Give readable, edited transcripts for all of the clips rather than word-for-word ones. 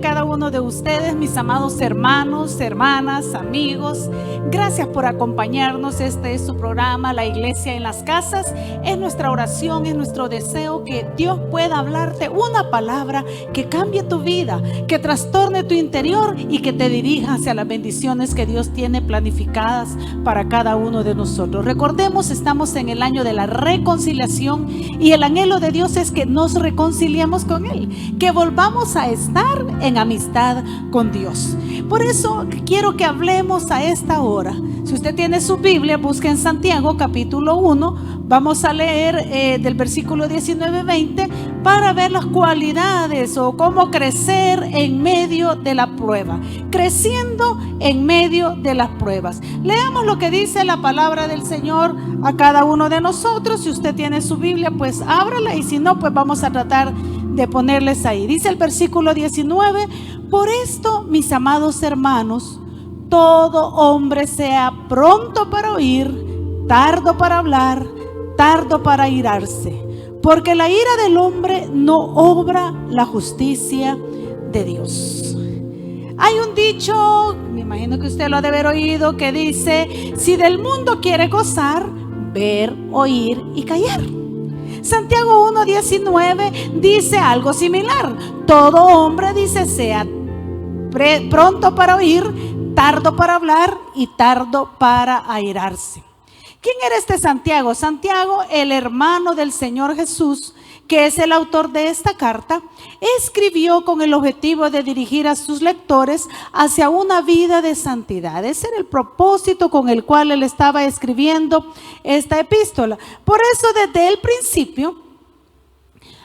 cada uno de ustedes, mis amados hermanos, hermanas, amigos. Gracias por acompañarnos. Este es su programa, La Iglesia en las Casas. Es nuestra oración, es nuestro deseo que Dios pueda hablarte una palabra que cambie tu vida, que trastorne tu interior y que te dirija hacia las bendiciones que Dios tiene planificadas para cada uno de nosotros. Recordemos, estamos en el año de la reconciliación y el anhelo de Dios es que nos reconciliemos con Él, que volvamos a estar en amistad con Dios. Por eso quiero que hablemos a esta hora. Si usted tiene su Biblia, busque en Santiago capítulo 1. Vamos a leer del versículo 19-20 para ver las cualidades o cómo crecer en medio de la prueba. Creciendo en medio de las pruebas. Leamos lo que dice la palabra del Señor a cada uno de nosotros. Si usted tiene su Biblia, pues ábrala, y si no, pues vamos a tratar de ponerles ahí. Dice el versículo 19: por esto, mis amados hermanos, todo hombre sea pronto para oír, tardo para hablar, tardo para airarse, porque la ira del hombre no obra la justicia de Dios. Hay un dicho, me imagino que usted lo ha de haber oído, que dice: si del mundo quiere gozar, ver, oír y callar. Santiago 1:19 dice algo similar. Todo hombre, dice, sea pronto para oír, tardo para hablar y tardo para airarse. ¿Quién era este Santiago? Santiago, el hermano del Señor Jesús, que es el autor de esta carta, escribió con el objetivo de dirigir a sus lectores hacia una vida de santidad. Ese era el propósito con el cual él estaba escribiendo esta epístola. Por eso, desde el principio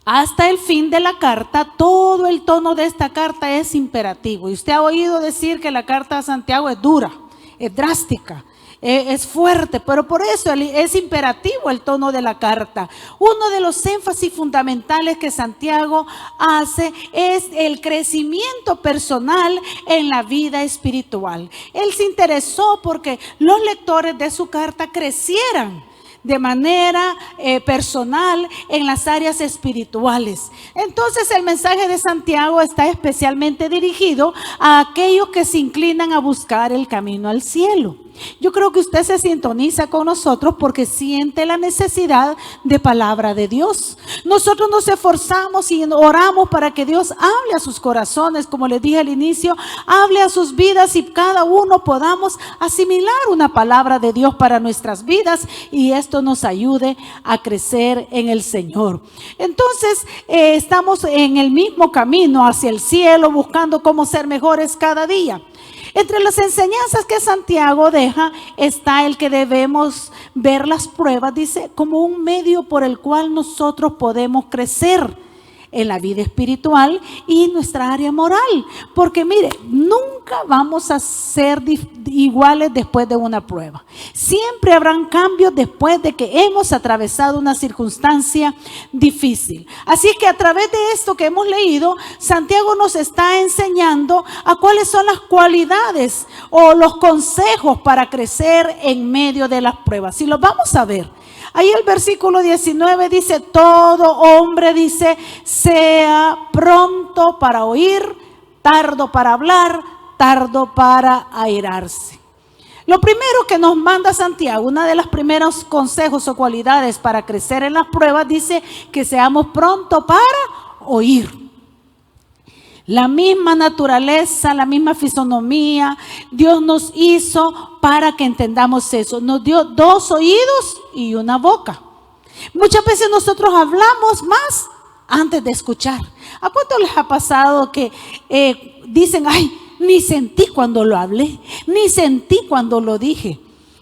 hasta el fin de la carta, todo el tono de esta carta es imperativo. Y usted ha oído decir que la carta de Santiago es dura, es drástica, es fuerte, pero por eso es imperativo el tono de la carta. Uno de los énfasis fundamentales que Santiago hace es el crecimiento personal en la vida espiritual. Él se interesó porque los lectores de su carta crecieran de manera personal en las áreas espirituales. Entonces el mensaje de Santiago está especialmente dirigido a aquellos que se inclinan a buscar el camino al cielo. Yo creo que usted se sintoniza con nosotros porque siente la necesidad de palabra de Dios. Nosotros nos esforzamos y oramos para que Dios hable a sus corazones, como les dije al inicio, hable a sus vidas y cada uno podamos asimilar una palabra de Dios para nuestras vidas y esto nos ayude a crecer en el Señor. Entonces estamos en el mismo camino hacia el cielo, buscando cómo ser mejores cada día. Entre las enseñanzas que Santiago deja está el que debemos ver las pruebas, dice, como un medio por el cual nosotros podemos crecer en la vida espiritual y nuestra área moral. Porque mire, nunca vamos a ser iguales después de una prueba. Siempre habrán cambios después de que hemos atravesado una circunstancia difícil. Así que a través de esto que hemos leído, Santiago nos está enseñando a cuáles son las cualidades o los consejos para crecer en medio de las pruebas. Y los vamos a ver. Ahí el versículo 19 dice: todo hombre, dice, sea pronto para oír, tardo para hablar, tardo para airarse. Lo primero que nos manda Santiago, una de las primeros consejos o cualidades para crecer en las pruebas, dice que seamos pronto para oír. La misma naturaleza, la misma fisonomía, Dios nos hizo para que entendamos eso. Nos dio dos oídos y una boca. Muchas veces nosotros hablamos más antes de escuchar. ¿A cuánto les ha pasado que dicen: ay, ni sentí cuando lo hablé, ni sentí cuando lo dije?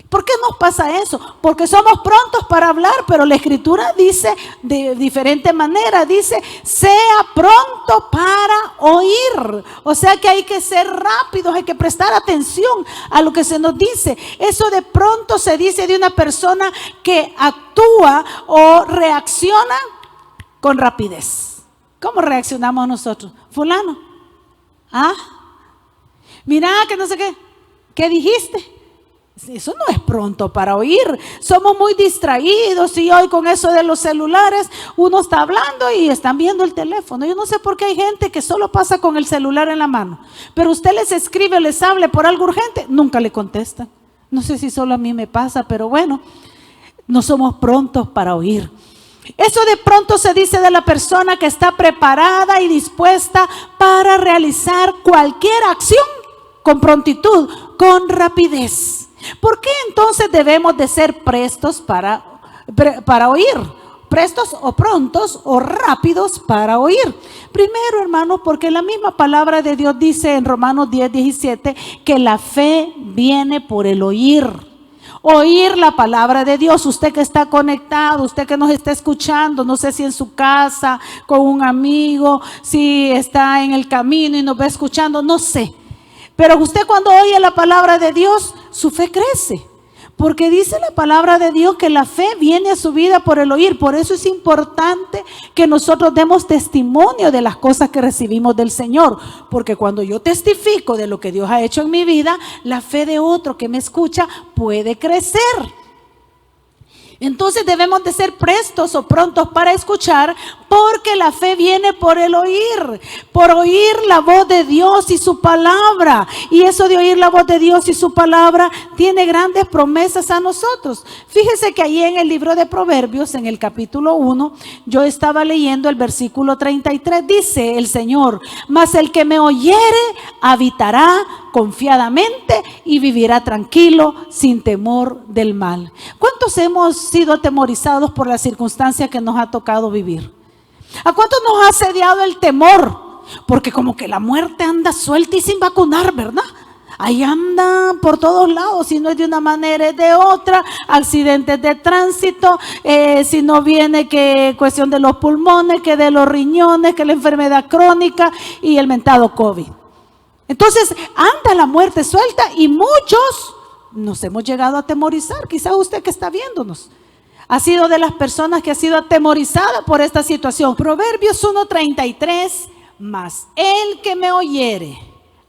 ¿Por qué nos pasa eso? Porque somos prontos para hablar, pero la Escritura dice de diferente manera, dice: sea pronto para oír. O sea que hay que ser rápidos, hay que prestar atención a lo que se nos dice. Eso de pronto se dice de una persona que actúa o reacciona con rapidez. ¿Cómo reaccionamos nosotros? Fulano, mira que no sé qué dijiste. Eso no es pronto para oír. Somos muy distraídos y hoy con eso de los celulares uno está hablando y están viendo el teléfono. Yo no sé por qué hay gente que solo pasa con el celular en la mano, pero usted les escribe o les hable por algo urgente, nunca le contestan. No sé si solo a mí me pasa, pero bueno, no somos prontos para oír. Eso de pronto se dice de la persona que está preparada y dispuesta para realizar cualquier acción con prontitud, con rapidez. ¿Por qué entonces debemos de ser prestos para oír? Prestos o prontos o rápidos para oír. Primero, hermanos, porque la misma palabra de Dios dice en Romanos 10:17 que la fe viene por el oír. Oír la palabra de Dios. Usted que está conectado, usted que nos está escuchando, no sé si en su casa, con un amigo, si está en el camino y nos va escuchando, no sé. Pero usted cuando oye la palabra de Dios, su fe crece. Porque dice la palabra de Dios que la fe viene a su vida por el oír. Por eso es importante que nosotros demos testimonio de las cosas que recibimos del Señor. Porque cuando yo testifico de lo que Dios ha hecho en mi vida, la fe de otro que me escucha puede crecer. Entonces debemos de ser prestos o prontos para escuchar, porque la fe viene por el oír, por oír la voz de Dios y su palabra. Y eso de oír la voz de Dios y su palabra tiene grandes promesas a nosotros. Fíjese que ahí en el libro de Proverbios, en el capítulo 1, yo estaba leyendo el versículo 33, dice el Señor: mas el que me oyere habitará confiadamente y vivirá tranquilo sin temor del mal. ¿Cuántos hemos sido atemorizados por la circunstancia que nos ha tocado vivir? ¿A cuántos nos ha asediado el temor? Porque como que la muerte anda suelta y sin vacunar, ¿verdad? Ahí anda por todos lados, si no es de una manera es de otra, accidentes de tránsito, si no viene que cuestión de los pulmones, que de los riñones, que la enfermedad crónica y el mentado COVID. Entonces anda la muerte suelta y muchos nos hemos llegado a atemorizar. Quizás usted que está viéndonos ha sido de las personas que ha sido atemorizada por esta situación. Proverbios 1:33, mas el que me oyere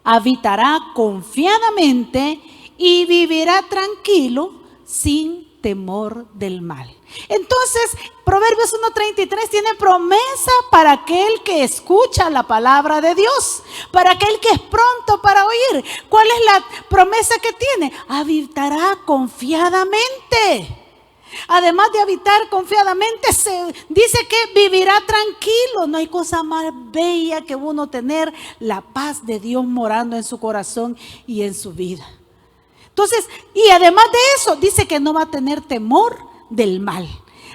habitará confiadamente y vivirá tranquilo sin temor del mal. Entonces, Proverbios 1:33 tiene promesa para aquel que escucha la palabra de Dios, para aquel que es pronto para oír. ¿Cuál es la promesa que tiene? Habitará confiadamente. Además de habitar confiadamente, se dice que vivirá tranquilo. No hay cosa más bella que uno tener la paz de Dios morando en su corazón y en su vida. Entonces, y además de eso, dice que no va a tener temor del mal.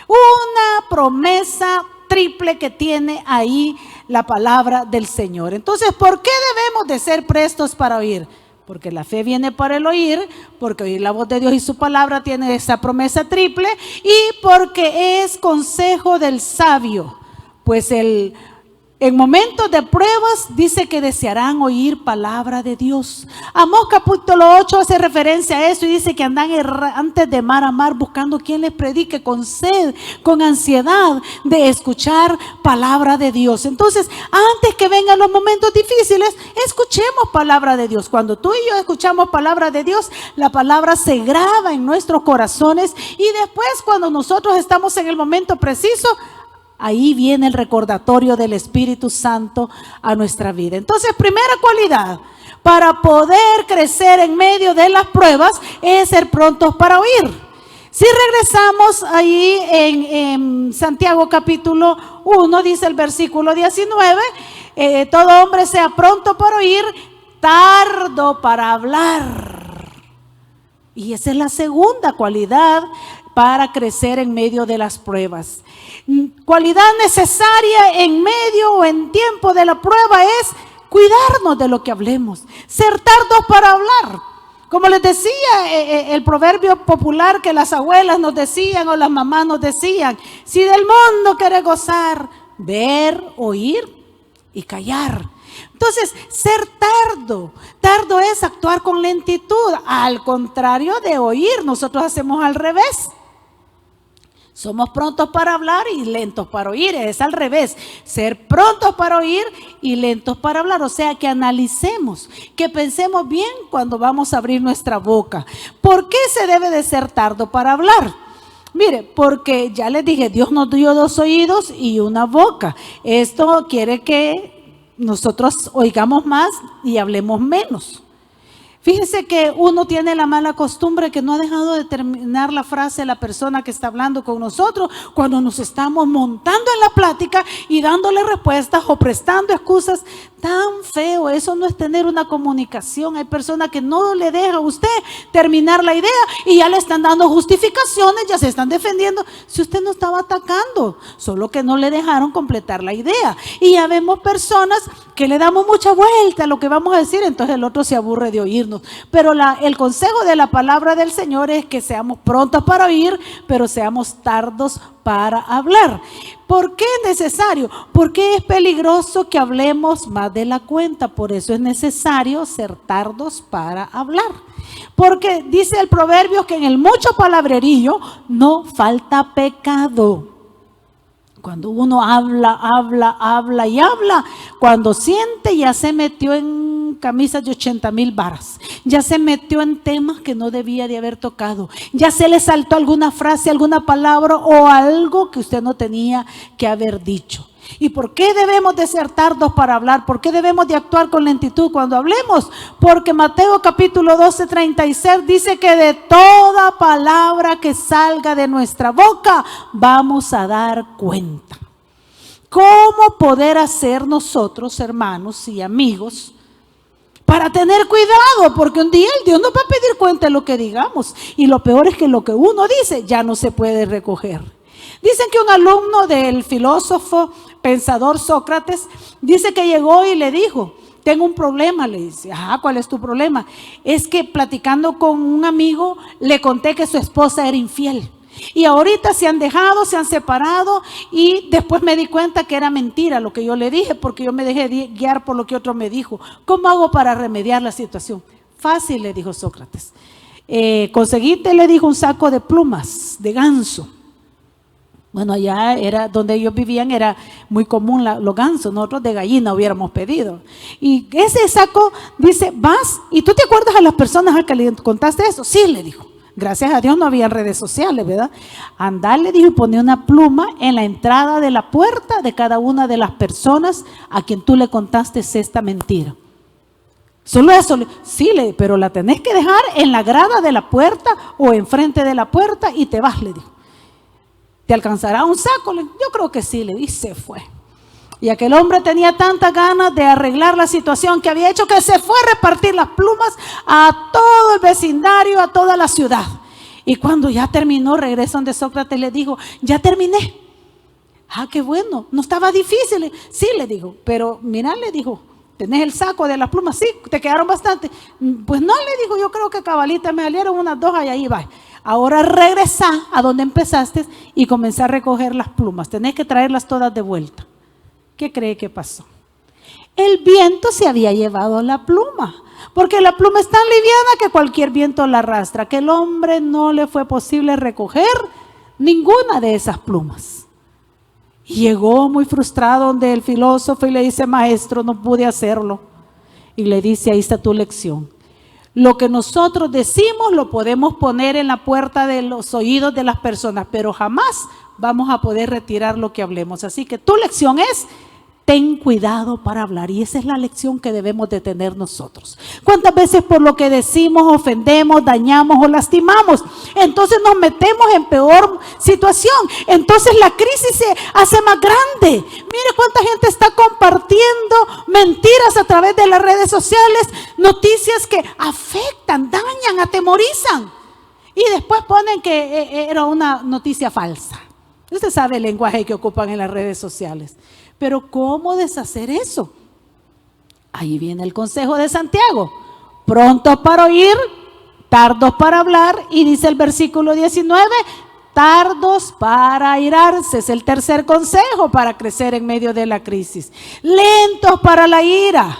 Una promesa triple que tiene ahí la palabra del Señor. Entonces, ¿por qué debemos de ser prestos para oír? Porque la fe viene por el oír, porque oír la voz de Dios y su palabra tiene esa promesa triple, y porque es consejo del sabio. Pues en momentos de pruebas dice que desearán oír palabra de Dios. Amós capítulo 8 hace referencia a eso y dice que andan errantes de mar a mar buscando quien les predique con sed, con ansiedad de escuchar palabra de Dios. Entonces, antes que vengan los momentos difíciles, escuchemos palabra de Dios. Cuando tú y yo escuchamos palabra de Dios, la palabra se graba en nuestros corazones y después cuando nosotros estamos en el momento preciso, ahí viene el recordatorio del Espíritu Santo a nuestra vida. Entonces, primera cualidad para poder crecer en medio de las pruebas es ser prontos para oír. Si regresamos ahí en Santiago capítulo 1, dice el versículo 19, todo hombre sea pronto para oír, tardo para hablar. Y esa es la segunda cualidad para crecer en medio de las pruebas. Cualidad necesaria en medio o en tiempo de la prueba es cuidarnos de lo que hablemos, ser tardos para hablar. Como les decía, el proverbio popular que las abuelas nos decían o las mamás nos decían: si del mundo quieres gozar, ver, oír y callar. Entonces, ser tardo es actuar con lentitud, al contrario de oír. Nosotros hacemos al revés. Somos prontos para hablar y lentos para oír. Es al revés. Ser prontos para oír y lentos para hablar. O sea, que analicemos, que pensemos bien cuando vamos a abrir nuestra boca. ¿Por qué se debe de ser tardo para hablar? Mire, porque ya les dije, Dios nos dio 2 oídos y una boca. Esto quiere que nosotros oigamos más y hablemos menos. Fíjese que uno tiene la mala costumbre que no ha dejado de terminar la frase la persona que está hablando con nosotros cuando nos estamos montando en la plática y dándole respuestas o prestando excusas. Tan feo, eso no es tener una comunicación. Hay personas que no le deja a usted terminar la idea y ya le están dando justificaciones, ya se están defendiendo. Si usted no estaba atacando, solo que no le dejaron completar la idea. Y ya vemos personas que le damos mucha vuelta a lo que vamos a decir, entonces el otro se aburre de oírnos. Pero el consejo de la palabra del Señor es que seamos prontos para oír, pero seamos tardos para hablar. ¿Por qué es necesario? Porque es peligroso que hablemos más de la cuenta. Por eso es necesario ser tardos para hablar. Porque dice el proverbio que en el mucho palabrerío no falta pecado. Cuando uno habla y habla, cuando siente ya se metió en camisas de 80,000 varas, ya se metió en temas que no debía de haber tocado, ya se le saltó alguna frase, alguna palabra o algo que usted no tenía que haber dicho. ¿Y por qué debemos de ser tardos para hablar? ¿Por qué debemos de actuar con lentitud cuando hablemos? Porque Mateo capítulo 12:36 dice que de toda palabra que salga de nuestra boca vamos a dar cuenta. ¿Cómo poder hacer nosotros, hermanos y amigos, para tener cuidado? Porque un día el Dios nos va a pedir cuenta de lo que digamos. Y lo peor es que lo que uno dice ya no se puede recoger. Dicen que un alumno del filósofo, pensador Sócrates, dice que llegó y le dijo, tengo un problema, le dice. Ajá, ¿cuál es tu problema? Es que platicando con un amigo le conté que su esposa era infiel. Y ahorita se han dejado, se han separado y después me di cuenta que era mentira lo que yo le dije porque yo me dejé guiar por lo que otro me dijo. ¿Cómo hago para remediar la situación? Fácil, le dijo Sócrates. Conseguiste, le dijo, un saco de plumas de ganso. Bueno, allá era donde ellos vivían, era muy común los gansos, nosotros de gallina hubiéramos pedido. Y ese saco dice, vas, y tú te acuerdas a las personas a que le contaste eso. Sí, le dijo. Gracias a Dios no había redes sociales, ¿verdad? Andá, le dijo, y ponía una pluma en la entrada de la puerta de cada una de las personas a quien tú le contaste esta mentira. Solo eso, sí, pero la tenés que dejar en la grada de la puerta o enfrente de la puerta y te vas, le dijo. ¿Te alcanzará un saco? Yo creo que sí, le dije, se fue. Y aquel hombre tenía tantas ganas de arreglar la situación que había hecho que se fue a repartir las plumas a todo el vecindario, a toda la ciudad. Y cuando ya terminó, regresó donde Sócrates, le dijo, ya terminé. Ah, qué bueno, no estaba difícil. Sí, le dijo, pero mira, le dijo, ¿tenés el saco de las plumas? Sí, te quedaron bastante. Pues no, le dijo, yo creo que cabalita me salieron unas 2 y ahí va. Ahora regresa a donde empezaste y comenzá a recoger las plumas. Tenés que traerlas todas de vuelta. ¿Qué cree que pasó? El viento se había llevado la pluma, porque la pluma es tan liviana que cualquier viento la arrastra, que el hombre no le fue posible recoger ninguna de esas plumas. Y llegó muy frustrado donde el filósofo y le dice, maestro, no pude hacerlo. Y le dice, ahí está tu lección. Lo que nosotros decimos lo podemos poner en la puerta de los oídos de las personas, pero jamás vamos a poder retirar lo que hablemos. Así que tu lección es, ten cuidado para hablar. Y esa es la lección que debemos de tener nosotros. ¿Cuántas veces por lo que decimos ofendemos, dañamos o lastimamos? Entonces nos metemos en peor situación. Entonces la crisis se hace más grande. Mire cuánta gente está compartiendo mentiras a través de las redes sociales, noticias que afectan, dañan, atemorizan. Y después ponen que era una noticia falsa. Usted sabe el lenguaje que ocupan en las redes sociales. Pero ¿cómo deshacer eso? Ahí viene el consejo de Santiago. Prontos para oír, tardos para hablar. Y dice el versículo 19, tardos para airarse. Es el tercer consejo para crecer en medio de la crisis. Lentos para la ira.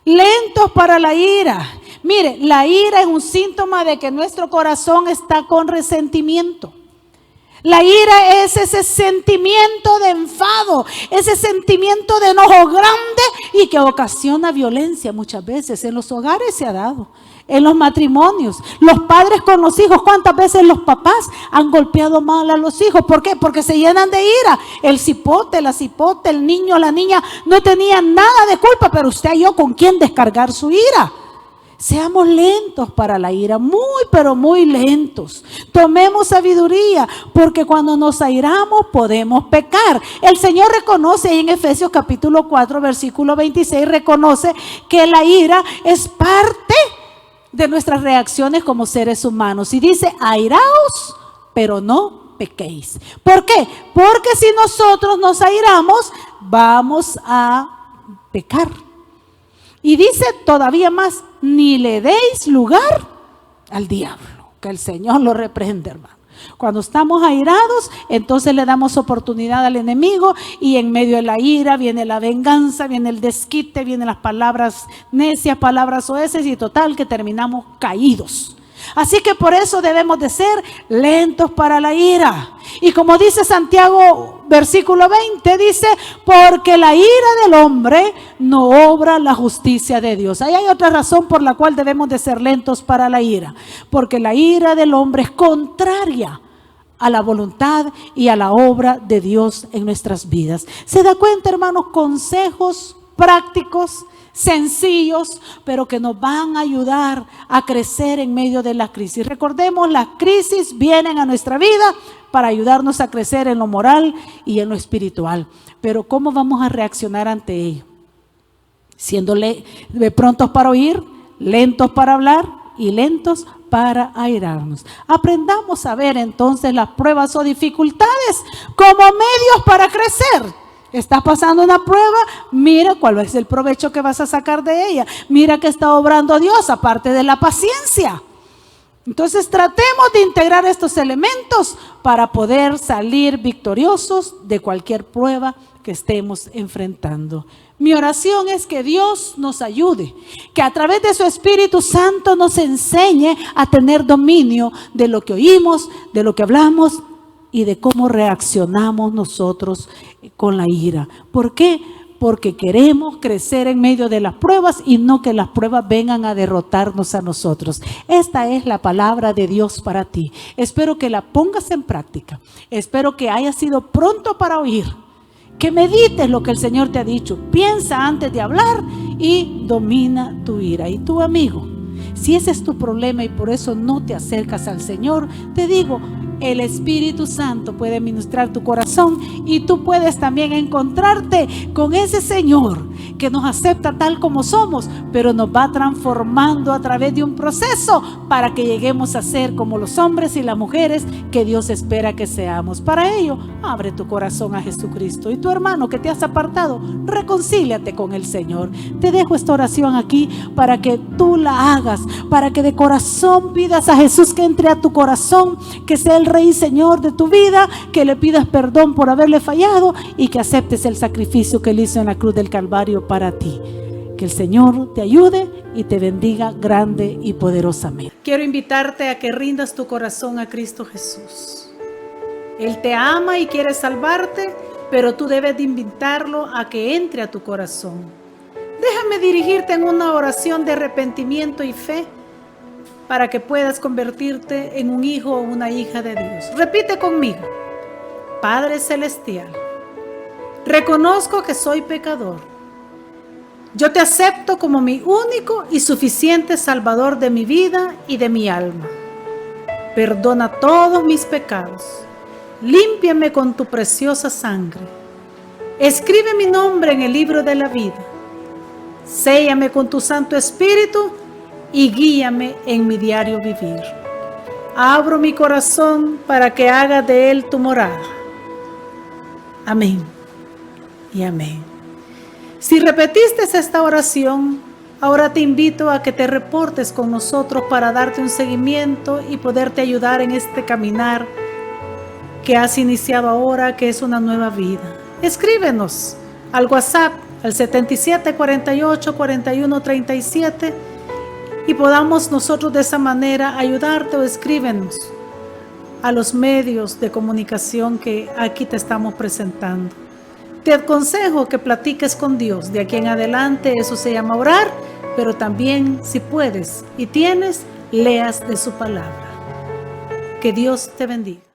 Lentos para la ira. Mire, la ira es un síntoma de que nuestro corazón está con resentimiento. La ira es ese sentimiento de enfado, ese sentimiento de enojo grande y que ocasiona violencia muchas veces. En los hogares se ha dado, en los matrimonios, los padres con los hijos. ¿Cuántas veces los papás han golpeado mal a los hijos? ¿Por qué? Porque se llenan de ira. El cipote, la cipote, el niño, la niña no tenían nada de culpa, pero usted halló con quién descargar su ira. Seamos lentos para la ira, muy pero muy lentos. Tomemos sabiduría, porque cuando nos airamos podemos pecar. El Señor reconoce ahí en Efesios capítulo 4, versículo 26, reconoce que la ira es parte de nuestras reacciones como seres humanos. Y dice, airaos, pero no pequéis. ¿Por qué? Porque si nosotros nos airamos, vamos a pecar. Y dice todavía más, ni le deis lugar al diablo. Que el Señor lo reprenda, hermano. Cuando estamos airados, entonces le damos oportunidad al enemigo y en medio de la ira viene la venganza, viene el desquite, vienen las palabras necias, palabras soeces y total que terminamos caídos. Así que por eso debemos de ser lentos para la ira. Y como dice Santiago, versículo 20, dice, porque la ira del hombre no obra la justicia de Dios. Ahí hay otra razón por la cual debemos de ser lentos para la ira. Porque la ira del hombre es contraria a la voluntad y a la obra de Dios en nuestras vidas. ¿Se da cuenta, hermanos? Consejos prácticos, sencillos, pero que nos van a ayudar a crecer en medio de la crisis. Recordemos, las crisis vienen a nuestra vida para ayudarnos a crecer en lo moral y en lo espiritual. Pero ¿cómo vamos a reaccionar ante ello? Siendo prontos para oír, lentos para hablar y lentos para airarnos. Aprendamos a ver entonces las pruebas o dificultades como medios para crecer. Estás pasando una prueba, mira cuál es el provecho que vas a sacar de ella. Mira que está obrando Dios, aparte de la paciencia. Entonces tratemos de integrar estos elementos para poder salir victoriosos de cualquier prueba que estemos enfrentando. Mi oración es que Dios nos ayude, que a través de su Espíritu Santo nos enseñe a tener dominio de lo que oímos, de lo que hablamos y de cómo reaccionamos nosotros con la ira. ¿Por qué? Porque queremos crecer en medio de las pruebas y no que las pruebas vengan a derrotarnos a nosotros. Esta es la palabra de Dios para ti. Espero que la pongas en práctica. Espero que hayas sido pronto para oír. Que medites lo que el Señor te ha dicho. Piensa antes de hablar y domina tu ira. Y tu amigo, si ese es tu problema y por eso no te acercas al Señor, te digo, el Espíritu Santo puede ministrar tu corazón y tú puedes también encontrarte con ese Señor que nos acepta tal como somos, pero nos va transformando a través de un proceso para que lleguemos a ser como los hombres y las mujeres que Dios espera que seamos. Para ello, abre tu corazón a Jesucristo. Y tu hermano que te has apartado, reconcíliate con el Señor. Te dejo esta oración aquí para que tú la hagas, para que de corazón pidas a Jesús que entre a tu corazón, que sea el Rey y Señor de tu vida, que le pidas perdón por haberle fallado y que aceptes el sacrificio que Él hizo en la cruz del Calvario para ti. Que el Señor te ayude y te bendiga grande y poderosamente. Quiero invitarte a que rindas tu corazón a Cristo Jesús. Él te ama y quiere salvarte, pero tú debes de invitarlo a que entre a tu corazón. Déjame dirigirte en una oración de arrepentimiento y fe para que puedas convertirte en un hijo o una hija de Dios. Repite conmigo. Padre Celestial, reconozco que soy pecador. Yo te acepto como mi único y suficiente Salvador de mi vida y de mi alma. Perdona todos mis pecados. Límpiame con tu preciosa sangre. Escribe mi nombre en el libro de la vida. Séllame con tu Santo Espíritu y guíame en mi diario vivir. Abro mi corazón para que hagas de él tu morada. Amén y amén. Si repetiste esta oración, ahora te invito a que te reportes con nosotros para darte un seguimiento y poderte ayudar en este caminar que has iniciado ahora, que es una nueva vida. Escríbenos al WhatsApp al 77 48 41 37 y podamos nosotros de esa manera ayudarte, o escríbenos a los medios de comunicación que aquí te estamos presentando. Te aconsejo que platiques con Dios. De aquí en adelante eso se llama orar, pero también si puedes y tienes, leas de su palabra. Que Dios te bendiga.